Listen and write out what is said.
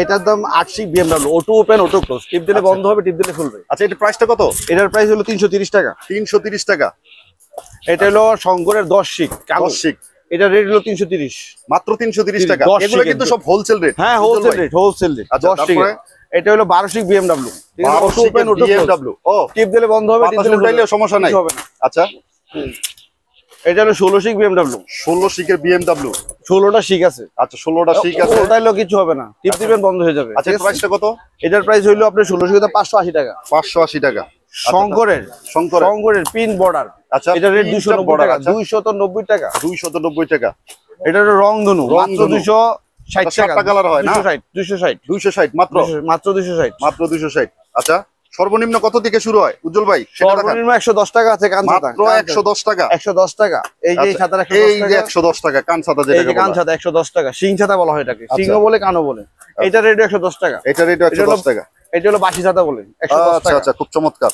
এটার দাম 80 BMW auto open auto close, টিপ দিলে বন্ধ হবে, টিপ দিলে খুলবে। আচ্ছা, এটা প্রাইসটা কত? এটার প্রাইস হলো 330 টাকা। 330 টাকা। এটা হলো শঙ্করের 10 শিক 10 শিক, এটা রেট হলো 330, মাত্র 330 টাকা। 10 এগুলো শিক কিন্তু সব হোলসেল রেট। হ্যাঁ, হোলসেল রেট, হোলসেল রেট। আচ্ছা, 10 শিক। তারপরে এটা হলো 12 শিক BMW, ঠিক আছে, 12 অটো ওপেন শিকের অটো ক্লোজ। BMW। ও, টিপ দিলে বন্ধ হবে, টিপ বাতাস দিলে উঠাইলেও সমস্যা নাই, হবে না। আচ্ছা। এটা হলো 16 শিক BMW, 16 শিকের BMW। 16টা শিক আছে। আচ্ছা, 16টা শিক আছে। ওটাইলেও কিছু হবে না, টিপ দিবেন বন্ধ হয়ে যাবে। আচ্ছা, প্রাইসটা কত? এটার প্রাইস হইলো আপনার 16 শিক 580 টাকা। 580 টাকা। শঙ্করের শঙ্করের শঙ্করের পিন বর্ডার। আচ্ছা, এটা রেট 290 টাকা। আচ্ছা। 290 টাকা। 290 টাকা। এটা হলো রংধনু, মাত্র 260 টাকা। সাতটা কালার হয় না? 260 260 মাত্র। মাত্র 260। মাত্র 260। আচ্ছা, সর্বনিম্ন কত থেকে শুরু হয় উজ্জ্বল ভাই? সেটা দেখান। সর্বনিম্ন 110 টাকা আছে কান ছাতা। মাত্র 110 টাকা। 110 টাকা। এই যে এই ছাতার 110 এই যে টাকা। 110 টাকা কান ছাতা এই যে যেটাকে কান বলা হয়। ছাতা 110 টাকা। সিং ছাতা বলা হয় এটাকে। সিংও বলে কানও বলে। এটা রেট 110 টাকা। এটা রেট 110 টাকা। এটা হলো বাসি ছাতা বলে 110 আচ্ছা টাকা। আচ্ছা, খুব চমৎকার।